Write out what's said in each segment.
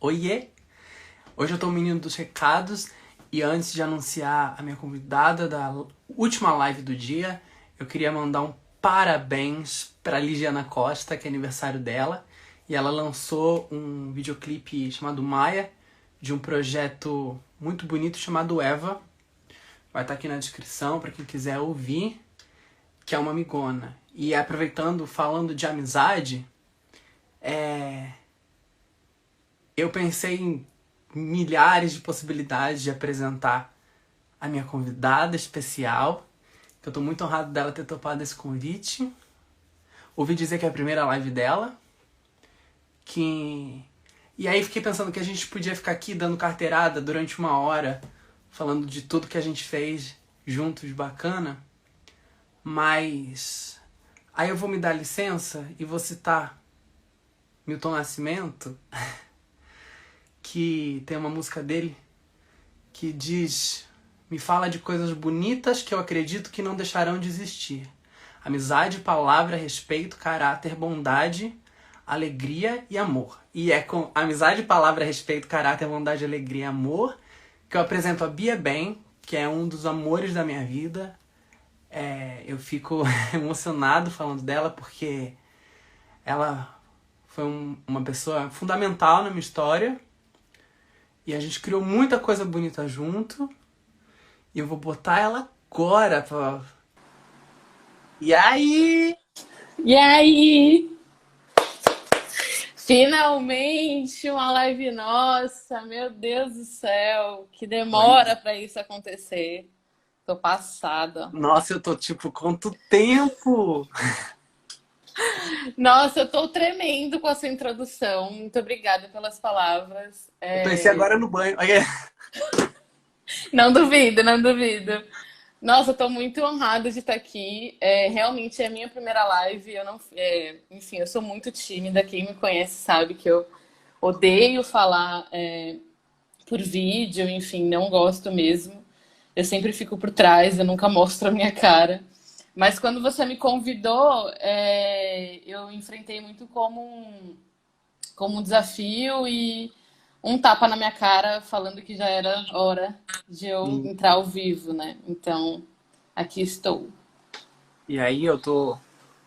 Oiê! Hoje eu tô o menino dos recados e antes de anunciar a minha convidada da última live do dia, eu queria mandar um parabéns pra Ligiana Costa, que é aniversário dela, e ela lançou um videoclipe chamado Maia, de um projeto muito bonito chamado Eva. Vai estar aqui na descrição pra quem quiser ouvir, que é uma amigona. E aproveitando, falando de amizade, eu pensei em milhares de possibilidades de apresentar a minha convidada especial, que eu tô muito honrado dela ter topado esse convite. Ouvi dizer que é a primeira live dela, que... E aí fiquei pensando que a gente podia ficar aqui dando carteirada durante uma hora, falando de tudo que a gente fez juntos, bacana, mas... Aí eu vou me dar licença e vou citar Milton Nascimento, que tem uma música dele que diz: me fala de coisas bonitas que eu acredito que não deixarão de existir. Amizade, palavra, respeito, caráter, bondade, alegria e amor. E é com amizade, palavra, respeito, caráter, bondade, alegria e amor que eu apresento a Bia Ben, que é um dos amores da minha vida. Eu fico emocionado falando dela porque ela foi uma pessoa fundamental na minha história. E a gente criou muita coisa bonita junto. E eu vou botar ela agora pra... E aí? E aí? Finalmente uma live nossa, meu Deus do céu, que demora Pois. pra isso acontecer. Tô passada. Nossa, eu tô tipo, quanto tempo? Nossa, eu tô tremendo com a sua introdução. Muito obrigada pelas palavras. Eu pensei agora no banho. Olha. Não duvido, não duvido. Nossa, eu tô muito honrada de estar aqui. Realmente é a minha primeira live. Eu não, enfim, eu sou muito tímida. Quem me conhece sabe que eu odeio falar por vídeo, enfim, não gosto mesmo. Eu sempre fico por trás, eu nunca mostro a minha cara. Mas quando você me convidou, eu enfrentei muito como um desafio e um tapa na minha cara falando que já era hora de eu entrar ao vivo, né? Então, aqui estou. E aí eu tô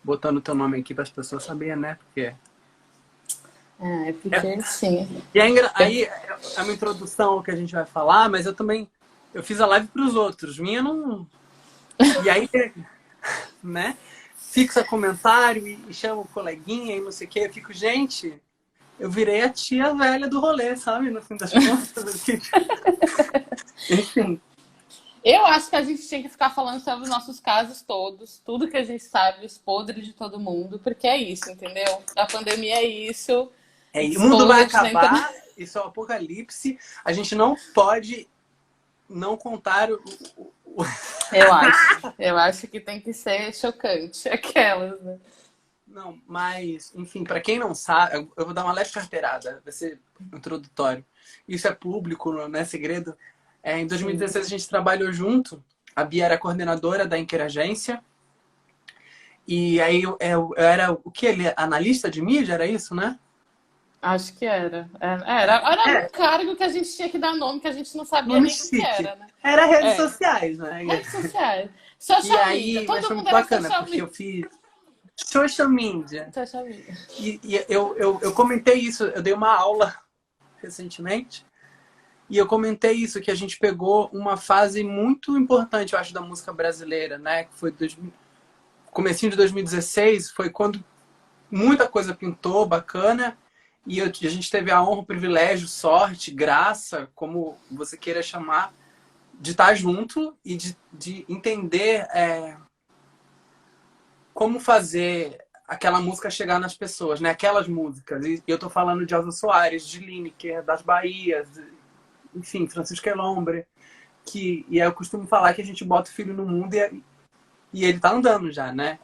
botando o teu nome aqui para as pessoas saberem, né? Porque... É porque, sim. E aí é uma introdução ao que a gente vai falar, mas eu também... Eu fiz a live pros outros. Minha não... E aí, né? Fixa comentário e chama o coleguinha e não sei o quê. Eu fico, gente... Eu virei a tia velha do rolê, sabe? No fim das contas. Enfim. Eu acho que a gente tinha que ficar falando sobre os nossos casos todos, tudo que a gente sabe, os podres de todo mundo, porque é isso, entendeu? A pandemia é isso, O mundo vai exposed na internet. acabar, isso é o apocalipse. A gente não pode não contar o... Eu acho que tem que ser chocante, aquelas, né? Não, mas, enfim, para quem não sabe, eu vou dar uma leve carteirada, vai ser introdutório. Isso é público, não é segredo. Em Sim. 2016 a gente trabalhou junto, a Bia era coordenadora da Interagência, e aí eu era o que ele? Analista de mídia, era isso, né? Acho que era. Era algum É, cargo que a gente tinha que dar nome que a gente não sabia nome nem o que chique. era, né? Era redes É, sociais, né? redes sociais. E Social media. aí, mas Todo foi mundo muito era bacana, social porque eu media. fiz social media. Social media. E eu comentei isso, eu dei uma aula recentemente, e eu comentei isso, que a gente pegou uma fase muito importante, eu acho, da música brasileira, né? Que foi comecinho de 2016, foi quando muita coisa pintou, bacana, e a gente teve a honra, o privilégio, sorte, graça, como você queira chamar, de estar junto e de entender como fazer aquela música chegar nas pessoas, né? Aquelas músicas. E eu tô falando de Elza Soares, de Lineker, das Bahias, enfim, Francisco Elombre, e aí eu costumo falar que a gente bota o filho no mundo e ele tá andando já, né?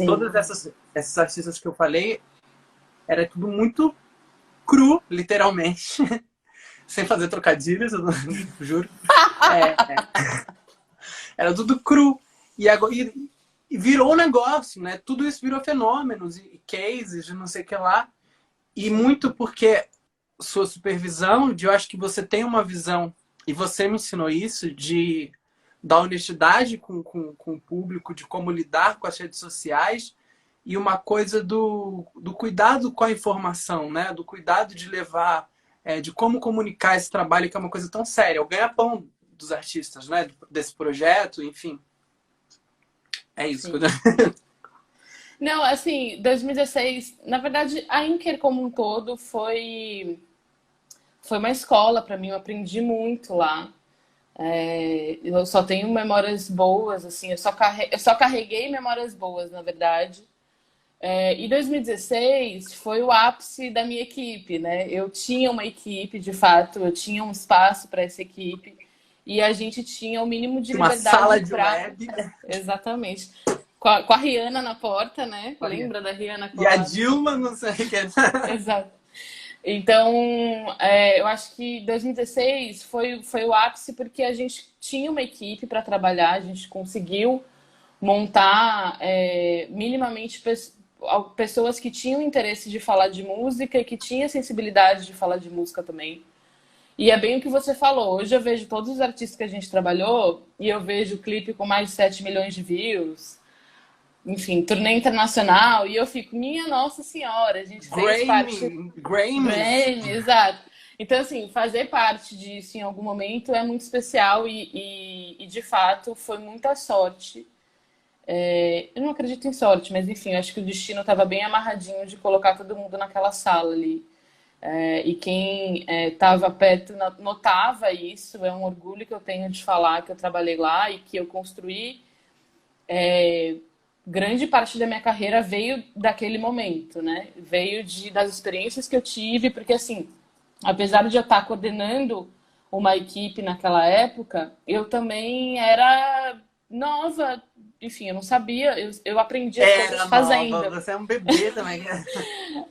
Todas Sim. essas artistas que eu falei, era tudo muito cru, literalmente, sem fazer trocadilhos, eu não, juro. Era tudo cru. E, agora, e virou um negócio, né? Tudo isso virou fenômenos e cases de não sei o que lá. E muito porque sua supervisão, eu acho que você tem uma visão, e você me ensinou isso, da honestidade com o público, de como lidar com as redes sociais, e uma coisa do cuidado com a informação, né? Do cuidado de levar, de como comunicar esse trabalho, que é uma coisa tão séria. O ganha-pão dos artistas, né? Desse projeto, enfim. É isso. Sim. Não, assim, 2016, na verdade, a Inker como um todo foi uma escola para mim, eu aprendi muito lá. Eu só tenho memórias boas, assim, eu só carreguei memórias boas, na verdade. E 2016 foi o ápice da minha equipe, né? Eu tinha uma equipe, de fato, eu tinha um espaço para essa equipe e a gente tinha o mínimo de Uma sala liberdade de para. web. Exatamente. Com a Rihanna na porta, né? Olha. Lembra da Rihanna E a colada? Dilma, não sei o que. Exato. Então, eu acho que 2016 foi o ápice porque a gente tinha uma equipe para trabalhar, a gente conseguiu montar minimamente pessoas que tinham interesse de falar de música e que tinham sensibilidade de falar de música também. E é bem o que você falou. Hoje eu vejo todos os artistas que a gente trabalhou e eu vejo o clipe com mais de 7 milhões de views, enfim, turnê internacional, e eu fico, minha Nossa Senhora, a gente fez parte. Grammys. Grammy, exato. Então, assim, fazer parte disso em algum momento é muito especial e de fato foi muita sorte. Eu não acredito em sorte, mas enfim, acho que o destino estava bem amarradinho de colocar todo mundo naquela sala ali. E quem estava perto notava isso. É um orgulho que eu tenho de falar que eu trabalhei lá e que eu construí. Grande parte da minha carreira veio daquele momento, né? Veio das experiências que eu tive, porque assim, apesar de eu estar coordenando uma equipe naquela época, eu também era nova, enfim, eu não sabia, eu aprendi as coisas Era nova, fazendo. você é um bebê também.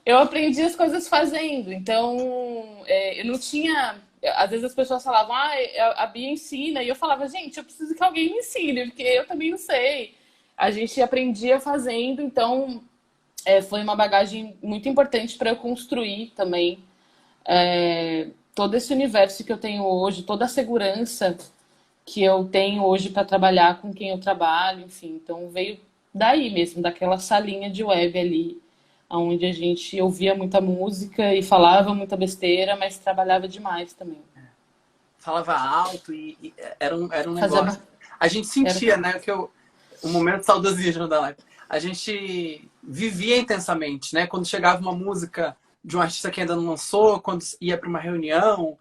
Eu aprendi as coisas fazendo, então eu não tinha. Às vezes as pessoas falavam, a Bia ensina, e eu falava, gente, eu preciso que alguém me ensine, porque eu também não sei. A gente aprendia fazendo, então foi uma bagagem muito importante para eu construir também todo esse universo que eu tenho hoje, toda a segurança que eu tenho hoje para trabalhar com quem eu trabalho, enfim. Então veio daí mesmo, daquela salinha de web ali, onde a gente ouvia muita música e falava muita besteira, mas trabalhava demais também. Falava alto e era um Fazia. negócio. A gente Era... sentia, né, o momento saudosismo da live. A gente vivia intensamente, né? Quando chegava uma música de um artista que ainda não lançou, quando ia para uma reunião,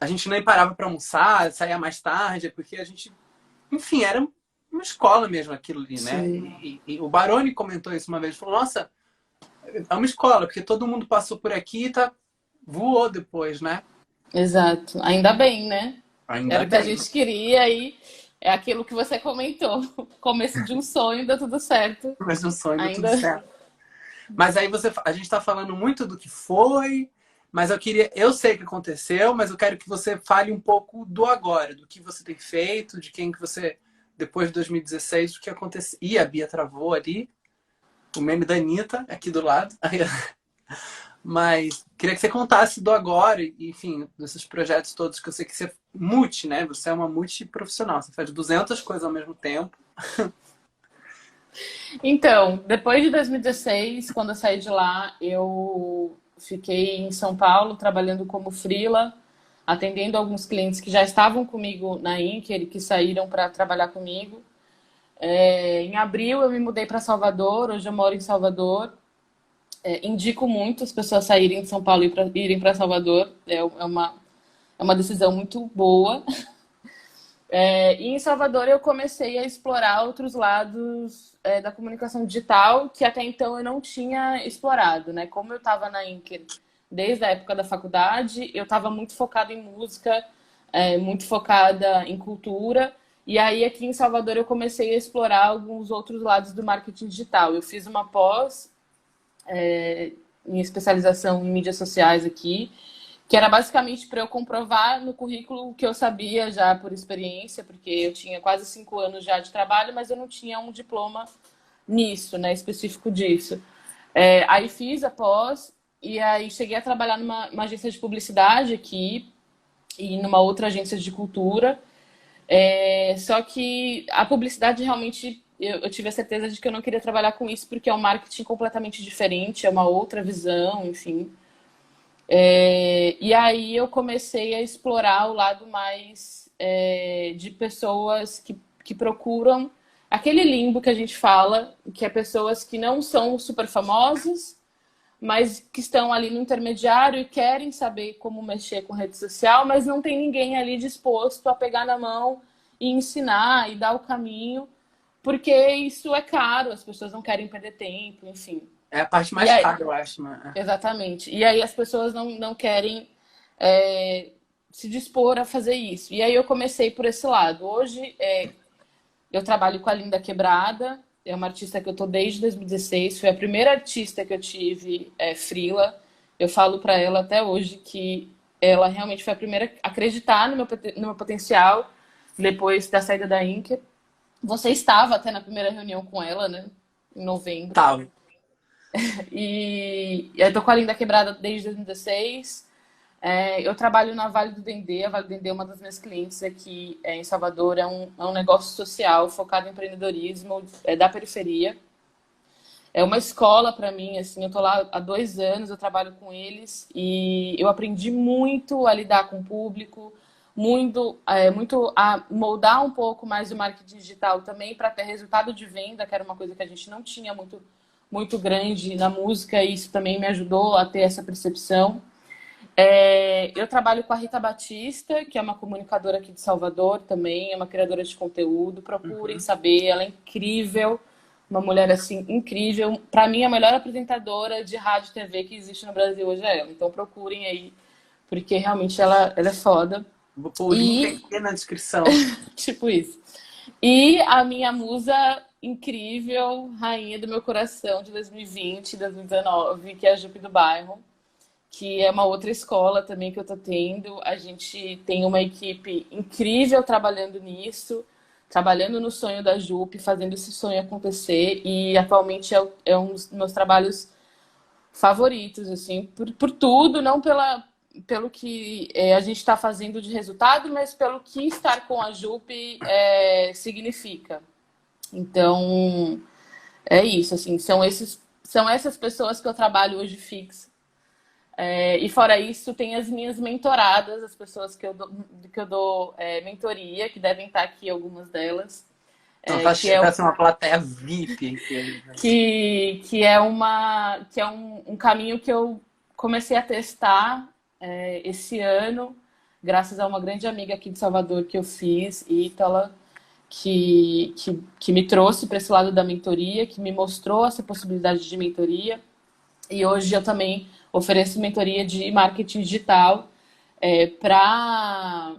a gente nem parava para almoçar, saía mais tarde, porque a gente, enfim, era uma escola mesmo aquilo ali, né? Sim. E o Baroni comentou isso uma vez, falou: "Nossa, é uma escola, porque todo mundo passou por aqui e voou depois, né?" Exato. Ainda bem, né? Ainda Era o que a bem, né? gente queria e é aquilo que você comentou. Começo de um sonho, deu tudo certo. Mas no sonho deu tudo Ainda. certo. Mas aí a gente está falando muito do que foi, mas eu sei o que aconteceu, mas eu quero que você fale um pouco do agora, do que você tem feito, de quem que você, depois de 2016, o que aconteceu. Ih, a Bia travou ali, o meme da Anitta aqui do lado. Mas queria que você contasse do agora, e, enfim, desses projetos todos que eu sei que você multi, né? Você é uma multiprofissional, você faz 200 coisas ao mesmo tempo. Então, depois de 2016, quando eu saí de lá, eu fiquei em São Paulo trabalhando como freela, atendendo alguns clientes que já estavam comigo na Inker e que saíram para trabalhar comigo. Em abril eu me mudei para Salvador, hoje eu moro em Salvador. Indico muito as pessoas saírem de São Paulo e irem para Salvador. É uma decisão muito boa. E em Salvador eu comecei a explorar outros lados da comunicação digital que até então eu não tinha explorado, né? Como eu estava na Inker desde a época da faculdade, eu estava muito focada em música, muito focada em cultura. E aí aqui em Salvador eu comecei a explorar alguns outros lados do marketing digital. Eu fiz uma pós em especialização em mídias sociais aqui, que era basicamente para eu comprovar no currículo o que eu sabia já por experiência, porque eu tinha quase 5 anos já de trabalho, mas eu não tinha um diploma nisso, né, específico disso. Aí fiz a pós E aí cheguei a trabalhar numa agência de publicidade aqui e numa outra agência de cultura. Só que a publicidade realmente eu tive a certeza de que eu não queria trabalhar com isso porque é um marketing completamente diferente, é uma outra visão, enfim. E aí eu comecei a explorar o lado mais de pessoas que procuram aquele limbo que a gente fala, que é pessoas que não são super famosas, mas que estão ali no intermediário e querem saber como mexer com rede social, mas não tem ninguém ali disposto a pegar na mão e ensinar e dar o caminho, porque isso é caro, as pessoas não querem perder tempo, enfim. É a parte E mais aí, cara, eu acho, né? exatamente. E aí as pessoas não querem se dispor a fazer isso. E aí eu comecei por esse lado. Hoje eu trabalho com a Linda Quebrada, é uma artista que eu tô desde 2016, foi a primeira artista que eu tive freela. Eu falo para ela até hoje que ela realmente foi a primeira a acreditar no meu potencial depois da saída da Inca. Você estava até na primeira reunião com ela, né? Em novembro. Tá. E eu tô com a Linda Quebrada desde 2016. Eu trabalho na Vale do Dendê. A Vale do Dendê é uma das minhas clientes aqui em Salvador. É um negócio social focado em empreendedorismo da periferia. É uma escola para mim, assim, eu tô lá há 2 anos, eu trabalho com eles e eu aprendi muito a lidar com o público, muito a moldar um pouco mais o marketing digital também para ter resultado de venda, que era uma coisa que a gente não tinha muito grande na música, e isso também me ajudou a ter essa percepção. Eu trabalho com a Rita Batista, que é uma comunicadora aqui de Salvador também, é uma criadora de conteúdo. Procurem Uhum. saber, ela é incrível, uma mulher assim incrível. Para mim, a melhor apresentadora de rádio e TV que existe no Brasil hoje é ela. Então procurem aí, porque realmente ela é foda. Vou pôr o link E, aqui na descrição. tipo isso. E a minha musa incrível, rainha do meu coração de 2020, 2019, que é a Jupe do Bairro, que é uma outra escola também que eu tô tendo. A gente tem uma equipe incrível trabalhando nisso, trabalhando no sonho da Jupe, fazendo esse sonho acontecer. E atualmente é um dos meus trabalhos favoritos, assim, por tudo, não pelo que a gente está fazendo de resultado, mas pelo que estar com a Jupe significa. Então, é isso, assim, são essas pessoas que eu trabalho hoje fixo. E fora isso, tem as minhas mentoradas, as pessoas que eu dou mentoria, que devem estar aqui, algumas delas, Não, tá, que é, tá sendo uma plateia VIP aqui. que é um caminho que eu comecei a testar esse ano, graças a uma grande amiga aqui de Salvador que eu fiz, Ítala, que me trouxe para esse lado da mentoria, que me mostrou essa possibilidade de mentoria. E hoje eu também ofereço mentoria de marketing digital para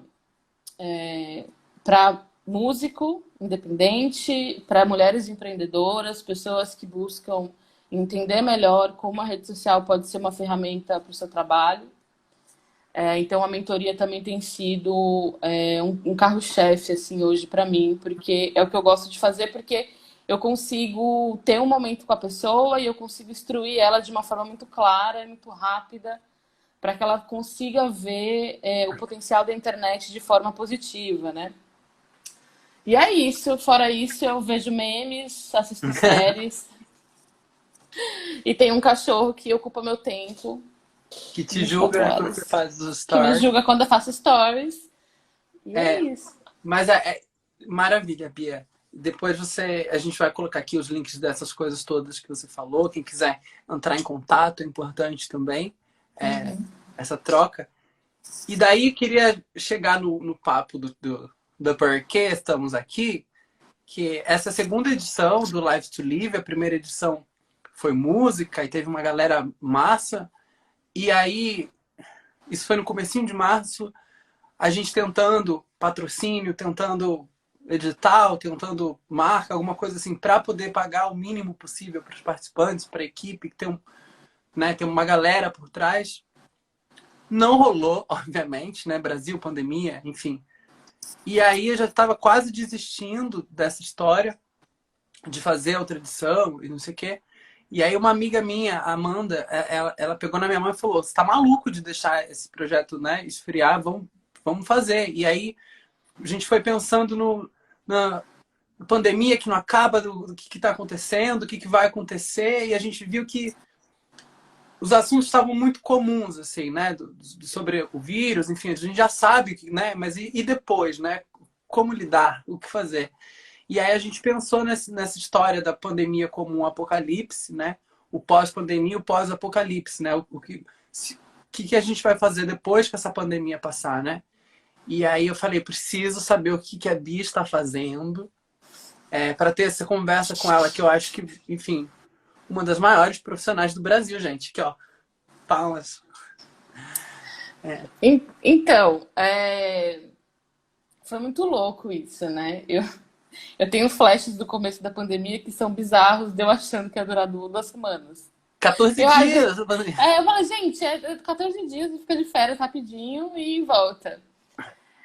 músico independente, para mulheres empreendedoras, pessoas que buscam entender melhor como a rede social pode ser uma ferramenta para o seu trabalho. Então a mentoria também tem sido um carro-chefe assim hoje para mim, porque é o que eu gosto de fazer, porque eu consigo ter um momento com a pessoa e eu consigo instruir ela de uma forma muito clara e muito rápida para que ela consiga ver o potencial da internet de forma positiva, né? E é isso. Fora isso, eu vejo memes, assisto séries e tenho um cachorro que ocupa meu tempo Que te 24 julga quando você horas, faz os que me stories. julga quando eu faço stories. E é É, isso. mas maravilha, Bia. Depois a gente vai colocar aqui os links dessas coisas todas que você falou. Quem quiser entrar em contato, é importante também essa troca. E daí queria chegar no papo do porquê estamos aqui, que essa segunda edição do Live to Live, a primeira edição foi música e teve uma galera massa. E aí, isso foi no comecinho de março, a gente tentando patrocínio, tentando edital, tentando marca, alguma coisa assim, para poder pagar o mínimo possível para os participantes, para a equipe, que tem uma galera por trás. Não rolou, obviamente, né? Brasil, pandemia, enfim. E aí eu já estava quase desistindo dessa história de fazer outra edição e não sei o quê. E aí uma amiga minha, a Amanda, ela pegou na minha mão e falou: "Você tá maluco de deixar esse projeto, né, esfriar? Vamos fazer". E aí a gente foi pensando na pandemia que não acaba, do que está acontecendo, o que vai acontecer, e a gente viu que os assuntos estavam muito comuns, assim, né? Sobre o vírus, enfim, a gente já sabe, né? Mas e depois, né? Como lidar, o que fazer? E aí a gente pensou nessa história da pandemia como um apocalipse, né? O pós-pandemia e o pós-apocalipse, né? Que a gente vai fazer depois que essa pandemia passar, né? E aí eu falei, preciso saber o que a Bia está fazendo para ter essa conversa com ela, que eu acho que, enfim, uma das maiores profissionais do Brasil, gente. Aqui, ó, palmas. Então, foi muito louco isso, né? Eu tenho flashes do começo da pandemia que são bizarros, de eu achando que ia durar 2 semanas. 14 Eu, às vezes- dias. eu falo, gente, 14 dias e fica de férias rapidinho e volta.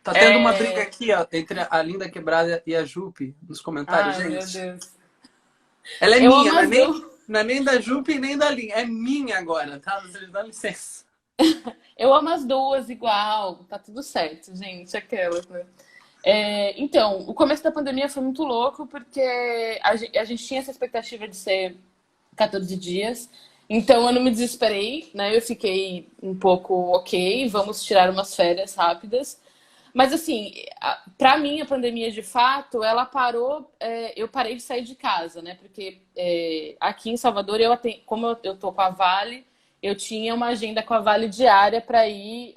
Tá tendo uma briga É... aqui, ó, entre a Linda Quebrada e a Jupe nos comentários, Ai, meu gente. Deus. Ela é Eu minha, amo as duas. não é nem da Jupe nem da Linda. É minha agora, tá? Vocês dão licença. Eu amo as duas igual. Tá tudo certo, gente. Aquelas, né? Então, o começo da pandemia foi muito louco porque a gente tinha essa expectativa de ser 14 dias. Então, eu não me desesperei, né? Eu fiquei um pouco ok, vamos tirar umas férias rápidas. Mas, assim, para mim, a pandemia, de fato, ela parou. Eu parei de sair de casa, né? Porque aqui em Salvador, como eu tô com a Vale, eu tinha uma agenda com a Vale diária para ir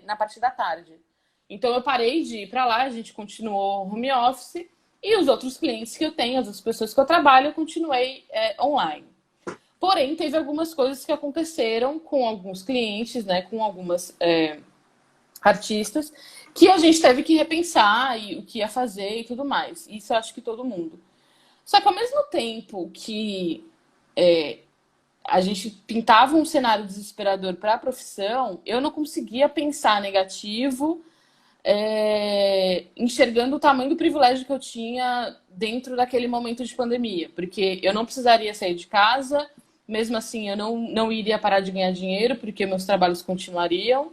na parte da tarde. Então, eu parei de ir para lá, a gente continuou home office. E os outros clientes que eu tenho, as outras pessoas que eu trabalho, eu continuei online. Porém, teve algumas coisas que aconteceram com alguns clientes, né? Com algumas artistas, que a gente teve que repensar e o que ia fazer e tudo mais. Isso eu acho que todo mundo. Só que ao mesmo tempo que a gente pintava um cenário desesperador para a profissão, eu não conseguia pensar negativo, enxergando o tamanho do privilégio que eu tinha dentro daquele momento de pandemia. Porque eu não precisaria sair de casa, mesmo assim eu não iria parar de ganhar dinheiro, porque meus trabalhos continuariam.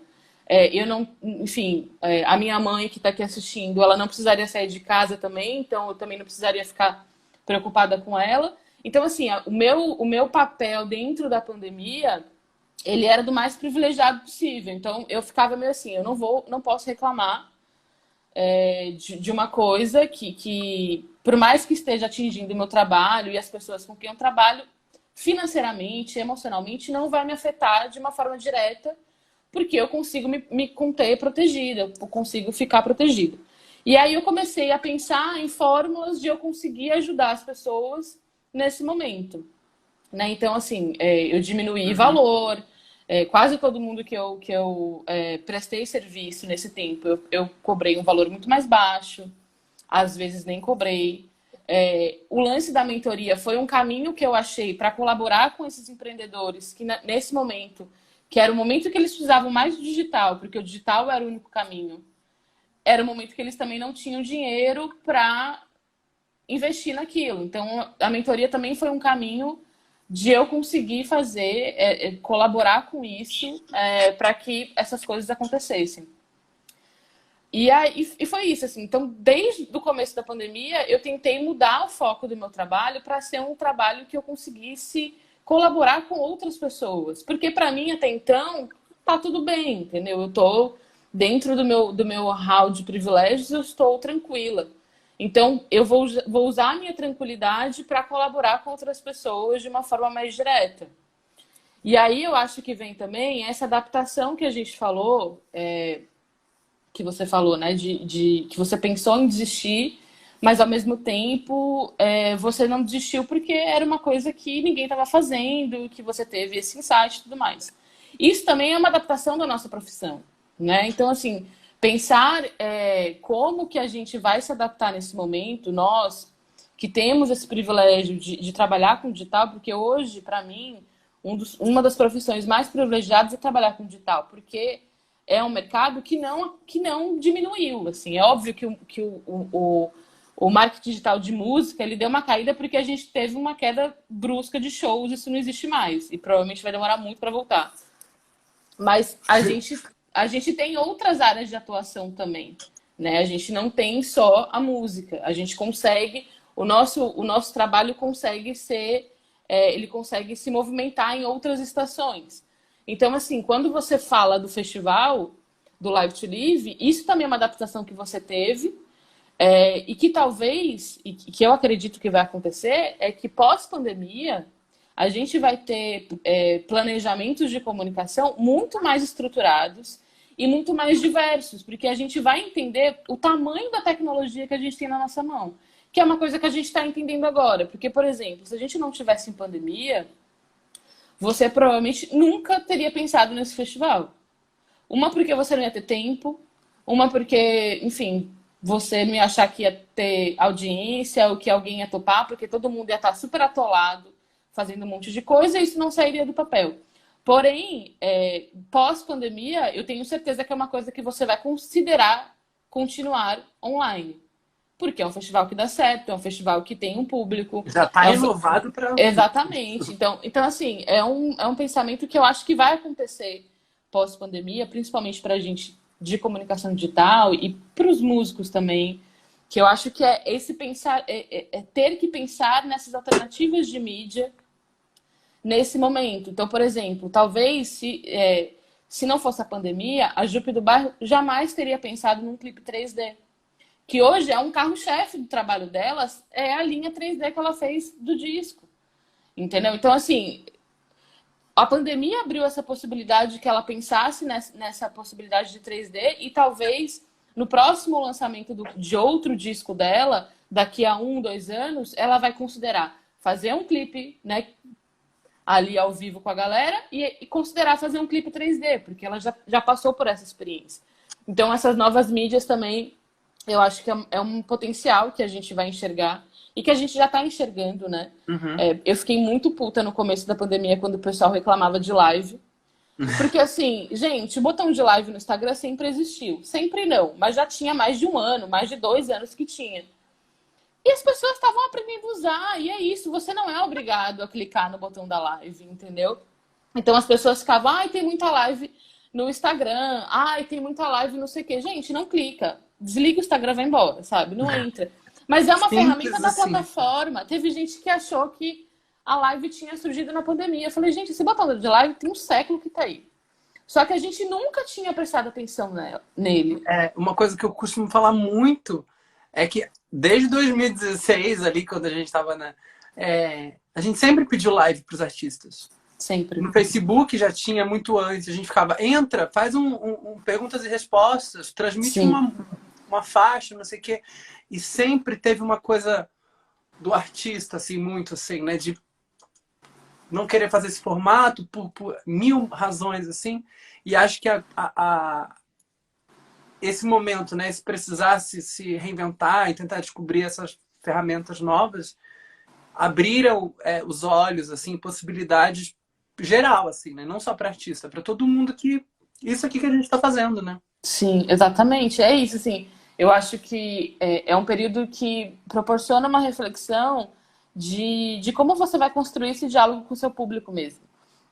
Eu não, enfim, a minha mãe que está aqui assistindo, ela não precisaria sair de casa também, então eu também não precisaria ficar preocupada com ela. Então, assim, o meu papel dentro da pandemia, ele era do mais privilegiado possível. Então, eu ficava meio assim, eu não posso reclamar de uma coisa que, por mais que esteja atingindo o meu trabalho e as pessoas com quem eu trabalho, financeiramente, emocionalmente, não vai me afetar de uma forma direta, porque eu consigo me conter protegida, eu consigo ficar protegida. E aí eu comecei a pensar em fórmulas de eu conseguir ajudar as pessoas nesse momento, né? Então, assim, eu diminuí valor, quase todo mundo que eu prestei serviço nesse tempo, eu cobrei um valor muito mais baixo, às vezes nem cobrei. O lance da mentoria foi um caminho que eu achei para colaborar com esses empreendedores que, nesse momento, que era o momento que eles precisavam mais do digital, porque o digital era o único caminho, era o momento que eles também não tinham dinheiro para investir naquilo. Então, a mentoria também foi um caminho de eu conseguir fazer, colaborar com isso, para que essas coisas acontecessem. E foi isso, assim. Então, desde o começo da pandemia, eu tentei mudar o foco do meu trabalho para ser um trabalho que eu conseguisse colaborar com outras pessoas. Porque, para mim, até então, tá tudo bem, entendeu? Eu tô dentro do meu hall de privilégios, eu estou tranquila. Então, eu vou usar a minha tranquilidade para colaborar com outras pessoas de uma forma mais direta. E aí eu acho que vem também essa adaptação que a gente falou, que você falou, né? Que você pensou em desistir, mas ao mesmo tempo você não desistiu porque era uma coisa que ninguém estava fazendo, que você teve esse insight e tudo mais. Isso também é uma adaptação da nossa profissão, né? Então, assim, pensar como que a gente vai se adaptar nesse momento, nós que temos esse privilégio de trabalhar com digital, porque hoje, para mim, uma das profissões mais privilegiadas é trabalhar com digital, porque é um mercado que não diminuiu. Assim. É óbvio que o marketing digital de música, ele deu uma caída porque a gente teve uma queda brusca de shows, isso não existe mais. E provavelmente vai demorar muito para voltar. Mas a gente tem outras áreas de atuação também, né? A gente não tem só a música. A gente consegue, o nosso trabalho consegue ser, ele consegue se movimentar em outras estações. Então, assim, quando você fala do festival, do Live to Live, isso também é uma adaptação que você teve, e que talvez, e que eu acredito que vai acontecer, é que pós-pandemia a gente vai ter planejamentos de comunicação muito mais estruturados e muito mais diversos, porque a gente vai entender o tamanho da tecnologia que a gente tem na nossa mão, que é uma coisa que a gente está entendendo agora. Porque, por exemplo, se a gente não tivesse em pandemia, você provavelmente nunca teria pensado nesse festival. Uma porque você não ia ter tempo, uma porque, enfim, você não ia achar que ia ter audiência ou que alguém ia topar, porque todo mundo ia estar super atolado, fazendo um monte de coisa e isso não sairia do papel. Porém, pós-pandemia, eu tenho certeza que é uma coisa que você vai considerar continuar online. Porque é um festival que dá certo, é um festival que tem um público. Já está renovado para... Exatamente. Então, assim, é um pensamento que eu acho que vai acontecer pós-pandemia, principalmente para a gente de comunicação digital e para os músicos também, que eu acho que é esse pensar, ter que pensar nessas alternativas de mídia nesse momento. Então, por exemplo, talvez se não fosse a pandemia, a Jupe do Bairro jamais teria pensado num clipe 3D. Que hoje é um carro-chefe do trabalho delas, é a linha 3D que ela fez do disco. Entendeu? Então, assim, a pandemia abriu essa possibilidade que ela pensasse nessa possibilidade de 3D e talvez no próximo lançamento de outro disco dela, daqui a 1, 2 anos, ela vai considerar fazer um clipe, né, ali ao vivo com a galera e considerar fazer um clipe 3D, porque ela já passou por essa experiência. Então, essas novas mídias também, eu acho que é um potencial que a gente vai enxergar e que a gente já está enxergando, né? Uhum. Eu fiquei muito puta no começo da pandemia quando o pessoal reclamava de live. Porque, assim, gente, o botão de live no Instagram sempre existiu. Sempre não, mas já tinha mais de 1 ano, mais de 2 anos que tinha. E as pessoas estavam aprendendo a usar, e é isso, você não é obrigado a clicar no botão da live, entendeu? Então as pessoas ficavam, ai, tem muita live no Instagram, ai, tem muita live não sei o quê. Gente, não clica. Desliga o Instagram, vai embora, sabe? Não entra. Mas é uma ferramenta da plataforma. Teve gente que achou que a live tinha surgido na pandemia. Eu falei, gente, esse botão de live tem um século que tá aí. Só que a gente nunca tinha prestado atenção nele. Uma coisa que eu costumo falar muito é que desde 2016, ali, quando a gente estava a gente sempre pediu live para os artistas. Sempre. No Facebook já tinha muito antes. A gente ficava, entra, faz um perguntas e respostas, transmite uma faixa, não sei o quê. E sempre teve uma coisa do artista, assim, muito assim, né? De não querer fazer esse formato por 1000 razões, assim. E acho que esse momento, né? Se precisar se reinventar e tentar descobrir essas ferramentas novas, abriram os olhos, assim, possibilidades geral, assim, né? Não só para artista, para todo mundo que... Isso aqui que a gente está fazendo, né? Sim, exatamente. É isso, assim. Eu acho que é um período que proporciona uma reflexão de como você vai construir esse diálogo com o seu público mesmo,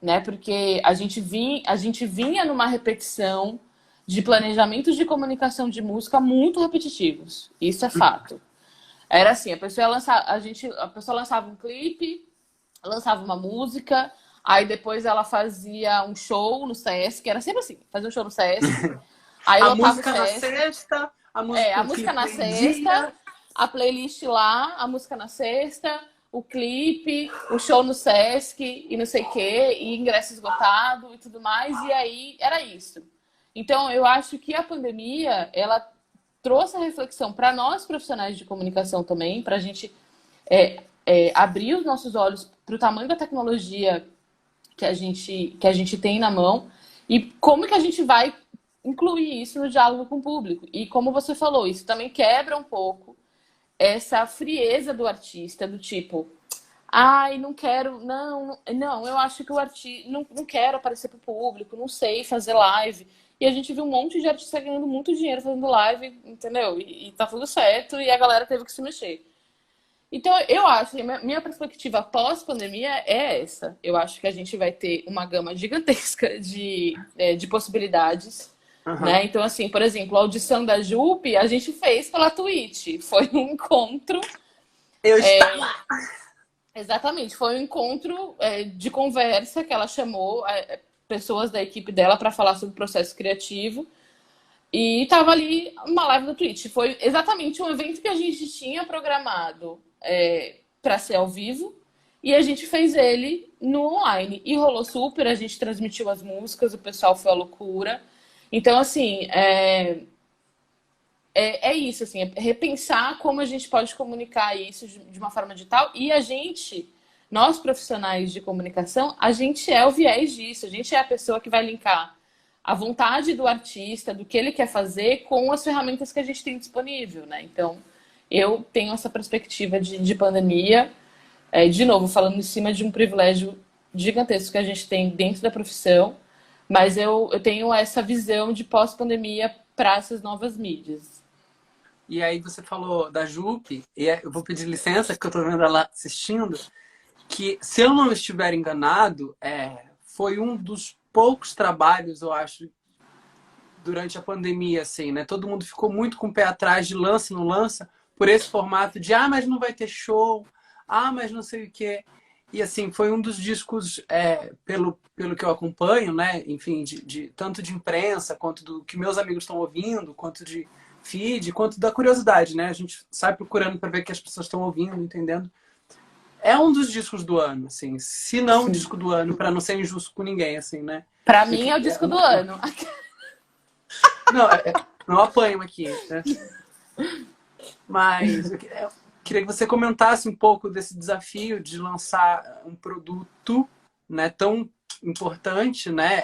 né? Porque a gente vinha numa repetição de planejamentos de comunicação de música muito repetitivos. Isso é fato. Era assim, a pessoa lançava um clipe, lançava uma música, aí depois ela fazia um show no Sesc, era sempre assim, fazia um show no Sesc, aí a lotava música o na Sesc, sexta, a música na sexta, a playlist lá, a música na sexta, o clipe, o show no Sesc e não sei o quê, e ingresso esgotado e tudo mais, e aí era isso. Então, eu acho que a pandemia, ela trouxe a reflexão para nós profissionais de comunicação também, para a gente abrir os nossos olhos para o tamanho da tecnologia que a gente tem na mão e como que a gente vai incluir isso no diálogo com o público. E como você falou, isso também quebra um pouco essa frieza do artista, do tipo, ai, não quero, não, eu acho que o artista, não quero aparecer para o público, não sei fazer live. e a gente viu um monte de artista ganhando muito dinheiro fazendo live, entendeu? E tá tudo certo, e a galera teve que se mexer. Então, eu acho que minha perspectiva pós-pandemia é essa. Eu acho que a gente vai ter uma gama gigantesca de possibilidades, Aham. né? Então, assim, por exemplo, a audição da Jupe a gente fez pela Twitch. Foi um encontro. Eu estava. Exatamente, foi um encontro de conversa que ela chamou pessoas da equipe dela para falar sobre o processo criativo. E tava ali uma live no Twitch. Foi exatamente um evento que a gente tinha programado para ser ao vivo. E a gente fez ele no online. E rolou super, a gente transmitiu as músicas, o pessoal foi à loucura. Então, assim, é isso, assim, é repensar como a gente pode comunicar isso de uma forma digital. E a gente, nós profissionais de comunicação, a gente é o viés disso. A gente é a pessoa que vai linkar a vontade do artista, do que ele quer fazer, com as ferramentas que a gente tem disponível, né? Então, eu tenho essa perspectiva de pandemia, de novo, falando em cima de um privilégio gigantesco que a gente tem dentro da profissão, mas eu tenho essa visão de pós-pandemia para essas novas mídias. E aí você falou da Jupe, eu vou pedir licença, porque eu tô vendo ela assistindo, que, se eu não estiver enganado, foi um dos poucos trabalhos, eu acho, durante a pandemia, assim, né? Todo mundo ficou muito com o pé atrás de lança, não lança, por esse formato de, mas não vai ter show, mas não sei o quê. E, assim, foi um dos discos, pelo que eu acompanho, né? Enfim, tanto de imprensa, quanto do que meus amigos estão ouvindo, quanto de feed, quanto da curiosidade, né? A gente sai procurando para ver o que as pessoas estão ouvindo, entendendo. É um dos discos do ano, assim. Se não o disco do ano, para não ser injusto com ninguém, assim, né? Para mim é o disco do ano. Não, não apanho aqui, né? Mas eu queria que você comentasse um pouco desse desafio de lançar um produto, né, tão importante, né?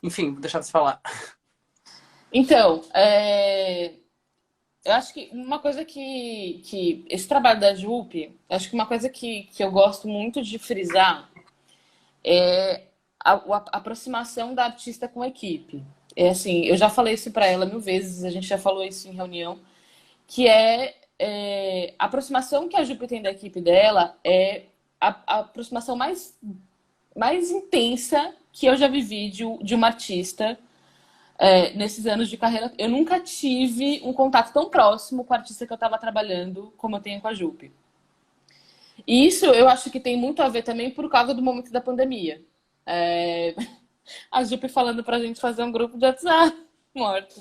Enfim, vou deixar você falar. Então, eu acho que uma coisa que esse trabalho da Jupe, acho que uma coisa que eu gosto muito de frisar é a aproximação da artista com a equipe. É assim, eu já falei isso para ela mil vezes, a gente já falou isso em reunião, que a aproximação que a Jupe tem da equipe dela é a aproximação mais intensa que eu já vivi de uma artista nesses anos de carreira. Eu nunca tive um contato tão próximo com a artista que eu estava trabalhando como eu tenho com a Jupe. E isso eu acho que tem muito a ver também por causa do momento da pandemia. A Jupe falando pra gente fazer um grupo de WhatsApp, morto.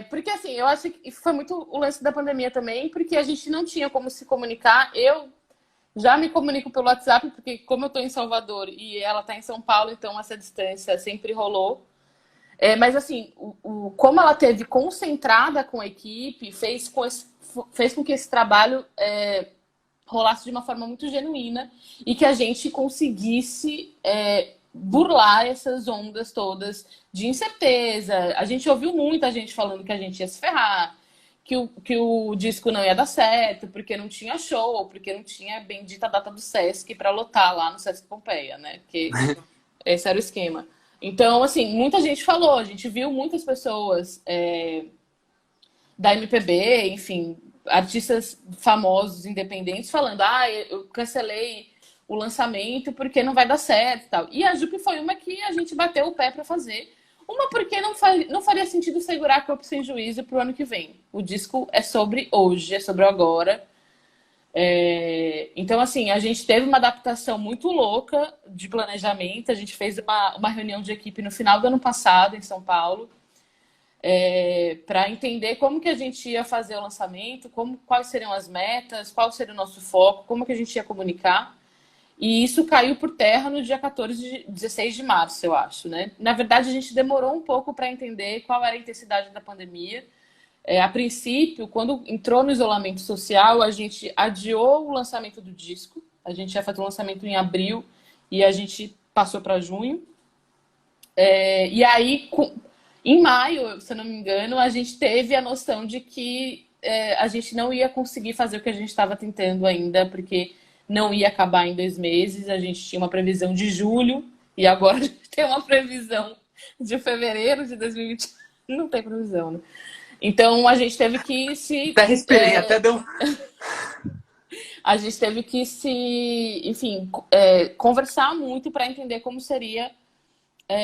Porque assim, eu acho que foi muito o lance da pandemia também, porque a gente não tinha como se comunicar. Eu já me comunico pelo WhatsApp, porque como eu tô em Salvador e ela tá em São Paulo, então essa distância sempre rolou. Mas assim, como ela teve concentrada com a equipe, fez com que esse trabalho rolasse de uma forma muito genuína e que a gente conseguisse burlar essas ondas todas de incerteza. A gente ouviu muita gente falando que a gente ia se ferrar, que o disco não ia dar certo, porque não tinha show, porque não tinha a bendita data do Sesc para lotar lá no Sesc Pompeia, né? Porque esse era o esquema. Então, assim, muita gente falou, a gente viu muitas pessoas da MPB, enfim, artistas famosos, independentes, falando, eu cancelei o lançamento porque não vai dar certo e tal. E a Jupe foi uma que a gente bateu o pé para fazer. Uma porque não faria sentido segurar Corpo Sem Juízo pro ano que vem. O disco é sobre hoje, é sobre o agora. Então, assim, a gente teve uma adaptação muito louca de planejamento. A gente fez uma reunião de equipe no final do ano passado, em São Paulo, para entender como que a gente ia fazer o lançamento, quais seriam as metas, qual seria o nosso foco, como que a gente ia comunicar. E isso caiu por terra no dia 16 de março, eu acho, né? Na verdade, a gente demorou um pouco para entender qual era a intensidade da pandemia. A princípio, quando entrou no isolamento social, a gente adiou o lançamento do disco. A gente ia fazer o lançamento em abril e a gente passou para junho. E aí, em maio, se eu não me engano, a gente teve a noção de que a gente não ia conseguir fazer o que a gente estava tentando ainda, porque não ia acabar em 2 meses. A gente tinha uma previsão de julho e agora a gente tem uma previsão de fevereiro de 2020. Não tem previsão, né? Então a gente teve que se. Até respirei, até deu. A gente teve que se, enfim, conversar muito para entender como seria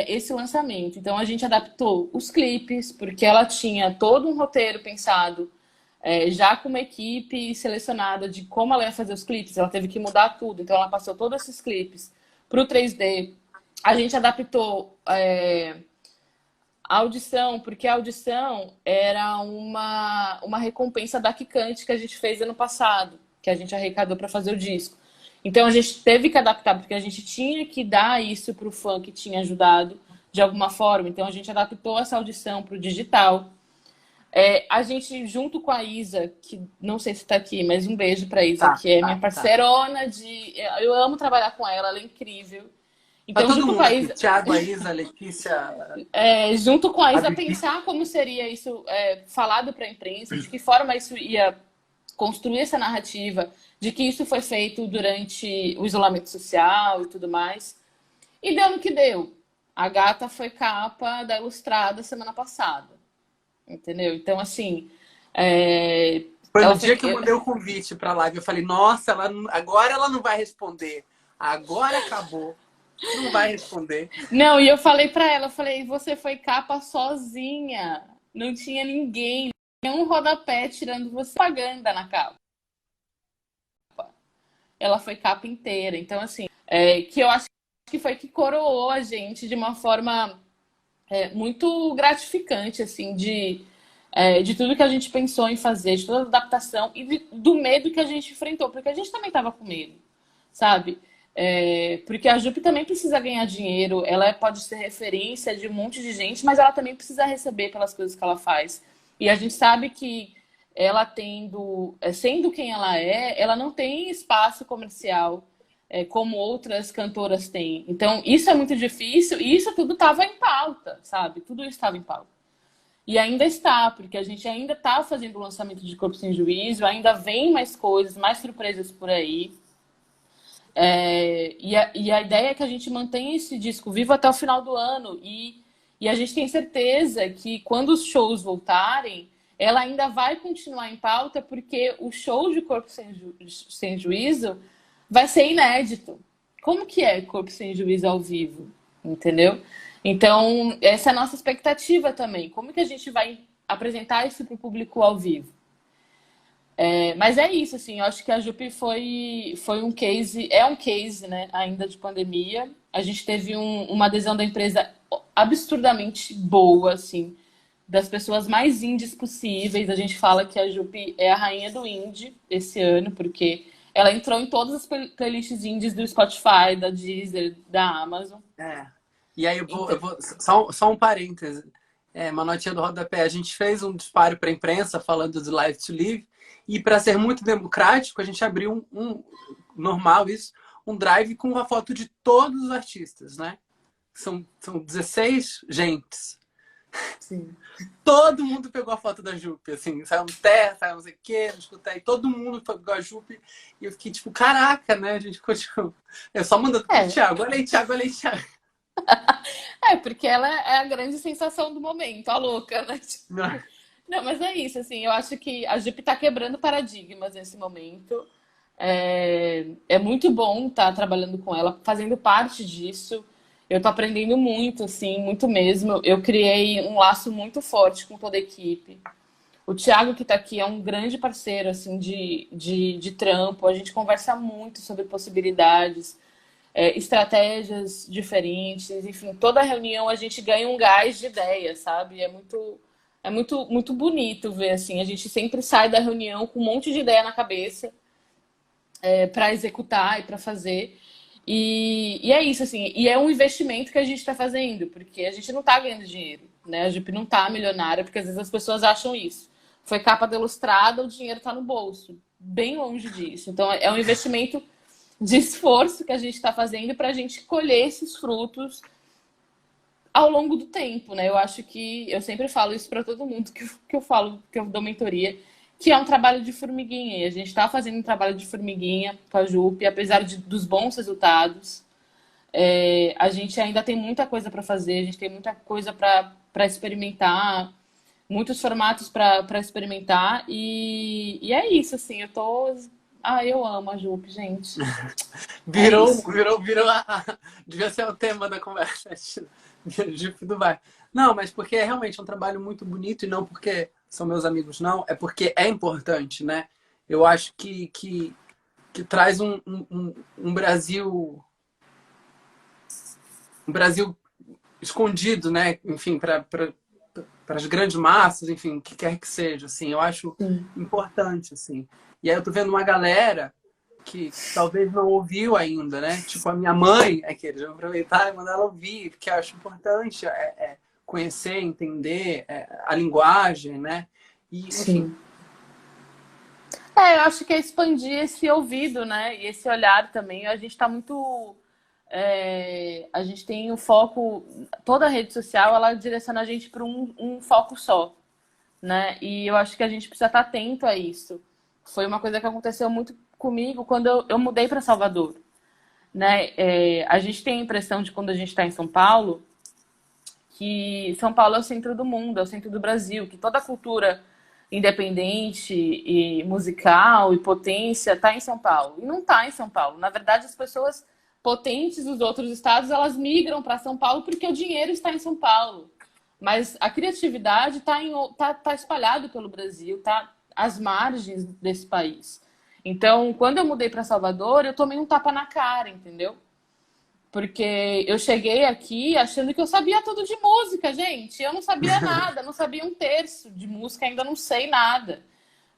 esse lançamento. Então a gente adaptou os clipes, porque ela tinha todo um roteiro pensado, já com uma equipe selecionada de como ela ia fazer os clipes. Ela teve que mudar tudo. Então ela passou todos esses clipes para o 3D. A gente adaptou a audição, porque a audição era uma recompensa da Kikante que a gente fez ano passado, que a gente arrecadou para fazer o disco. Então a gente teve que adaptar, porque a gente tinha que dar isso para o fã que tinha ajudado de alguma forma. Então a gente adaptou essa audição para o digital. A gente, junto com a Isa, que não sei se está aqui, mas um beijo para a Isa, que é minha parceirona de. Eu amo trabalhar com ela, ela é incrível. Então, Tá todo junto mundo com a aqui, Isa, Thiago, a Isa, a Letícia. junto com a Isa, Bibi. pensar como seria isso falado para a imprensa, de que forma isso ia construir essa narrativa, de que isso foi feito durante o isolamento social e tudo mais. E deu no que deu. A gata foi capa da Ilustrada semana passada. Entendeu? Então, assim. Foi no dia que eu mandei o convite pra live. Eu falei, nossa, agora ela não vai responder. Agora acabou. Não vai responder. Não, e eu falei pra ela, eu falei, você foi capa sozinha. Não tinha ninguém. Um rodapé tirando você propaganda na capa. Ela foi capa inteira. Então, assim, que eu acho que foi que coroou a gente de uma forma muito gratificante, assim, de tudo que a gente pensou em fazer, de toda a adaptação e do medo que a gente enfrentou, porque a gente também estava com medo, sabe? Porque a Jupe também precisa ganhar dinheiro, ela pode ser referência de um monte de gente, mas ela também precisa receber pelas coisas que ela faz. E a gente sabe que ela sendo quem ela ela não tem espaço comercial como outras cantoras têm. Então, isso é muito difícil e isso tudo estava em pauta, sabe? Tudo isso estava em pauta. E ainda está, porque a gente ainda está fazendo o lançamento de Corpo Sem Juízo, ainda vem mais coisas, mais surpresas por aí. E a ideia é que a gente mantenha esse disco vivo até o final do ano. E a gente tem certeza que quando os shows voltarem, ela ainda vai continuar em pauta, porque o show de Corpo Sem Juízo vai ser inédito. Como que é Corpo Sem Juízo ao vivo? Entendeu? Então, essa é a nossa expectativa também. Como que a gente vai apresentar isso para o público ao vivo? Mas é isso, assim, eu acho que a Jupe foi um case, é um case, né, ainda de pandemia. A gente teve uma adesão da empresa absurdamente boa, assim, das pessoas mais indies possíveis. A gente fala que a Jupe é a rainha do indie esse ano, porque ela entrou em todas as playlists indies do Spotify, da Deezer, da Amazon. E aí eu vou só um parêntese. Uma notinha do rodapé. A gente fez um disparo para a imprensa falando do Live to Live. E para ser muito democrático, a gente abriu um drive com a foto de todos os artistas, né? São 16 gentes. Sim. Todo mundo pegou a foto da Jupe, assim, saiu no terra, saiu não sei o quê, não escutei, todo mundo pegou a Jupe. E eu fiquei tipo, caraca, né? A gente continua. Eu só mandando pro Thiago, olha aí, Thiago, olha aí, Thiago. Porque ela é a grande sensação do momento, a louca, né? Não, mas é isso, assim, eu acho que a Jupe tá quebrando paradigmas nesse momento. É muito bom estar trabalhando com ela, fazendo parte disso. Eu tô aprendendo muito, assim, muito mesmo. Eu criei um laço muito forte com toda a equipe. O Thiago, que tá aqui, é um grande parceiro, assim, de trampo. A gente conversa muito sobre possibilidades, estratégias diferentes. Enfim, toda reunião a gente ganha um gás de ideias, sabe? É muito bonito ver, assim. A gente sempre sai da reunião com um monte de ideia na cabeça para executar e para fazer. E é isso, assim. E é um investimento que a gente está fazendo, porque a gente não está ganhando dinheiro, né? A Jupe não está milionária, porque às vezes as pessoas acham isso. Foi capa da Ilustrada, o dinheiro está no bolso. Bem longe disso. Então, é um investimento de esforço que a gente está fazendo para a gente colher esses frutos ao longo do tempo, né? Eu acho que eu sempre falo isso para todo mundo que eu falo, que eu dou mentoria, que é um trabalho de formiguinha. E a gente está fazendo um trabalho de formiguinha com a Jupe, apesar dos bons resultados. A gente ainda tem muita coisa para fazer, a gente tem muita coisa para experimentar, muitos formatos para experimentar, e é isso, assim, eu tô. Ah, eu amo a Jupe, gente. É Virou, isso. virou, virou devia ser o tema da conversa de Dubai. Não, mas porque é realmente um trabalho muito bonito e não porque são meus amigos, não. É porque é importante, né? Eu acho que traz um Brasil, um Brasil escondido, né? Enfim, para as grandes massas, enfim, o que quer que seja, assim. Eu acho Sim. importante, assim. E aí eu tô vendo uma galera que talvez não ouviu ainda, né? Tipo, a minha mãe, que eu vou aproveitar e mandar ela ouvir, porque eu acho importante conhecer, entender a linguagem, né? E, enfim. Sim. Eu acho que é expandir esse ouvido, né? E esse olhar também. A gente está muito. A gente tem o foco. Toda a rede social, ela direciona a gente para um foco só, né? E eu acho que a gente precisa estar atento a isso. Foi uma coisa que aconteceu muito comigo quando eu mudei para Salvador, né? A gente tem a impressão de quando a gente está em São Paulo que São Paulo é o centro do mundo, é o centro do Brasil, que toda a cultura independente e musical e potência está em São Paulo. E não está em São Paulo. Na verdade, as pessoas potentes dos outros estados, elas migram para São Paulo porque o dinheiro está em São Paulo. Mas a criatividade tá espalhada pelo Brasil, tá às margens desse país. Então, quando eu mudei para Salvador, eu tomei um tapa na cara, entendeu? Porque eu cheguei aqui achando que eu sabia tudo de música, gente. Eu não sabia nada, não sabia um terço de música, ainda não sei nada.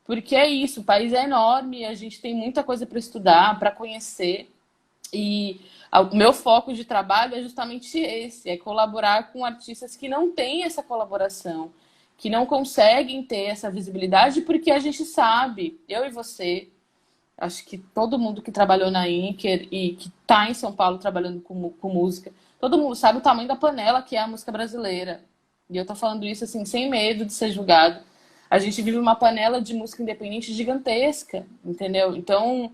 Porque é isso, o país é enorme, a gente tem muita coisa para estudar, para conhecer. E o meu foco de trabalho é justamente esse, é colaborar com artistas que não têm essa colaboração, que não conseguem ter essa visibilidade, porque a gente sabe, eu e você, acho que todo mundo que trabalhou na Inker e que está em São Paulo trabalhando com música, todo mundo sabe o tamanho da panela que é a música brasileira. E eu tô falando isso assim, sem medo de ser julgado. A gente vive uma panela de música independente gigantesca, entendeu? Então,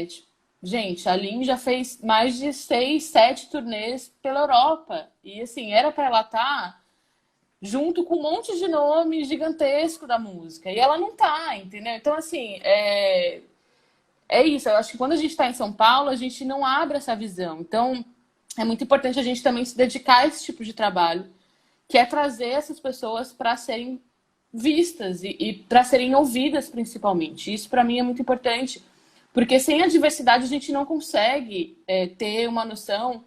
tipo, gente, a Lin já fez mais de 6, 7 turnês pela Europa. E assim, era para ela estar junto com um monte de nome gigantesco da música. E ela não tá, entendeu? Então, assim, é isso. Eu acho que quando a gente está em São Paulo, a gente não abre essa visão. Então, é muito importante a gente também se dedicar a esse tipo de trabalho, que é trazer essas pessoas para serem vistas e para serem ouvidas, principalmente. Isso, para mim, é muito importante, porque sem a diversidade a gente não consegue ter uma noção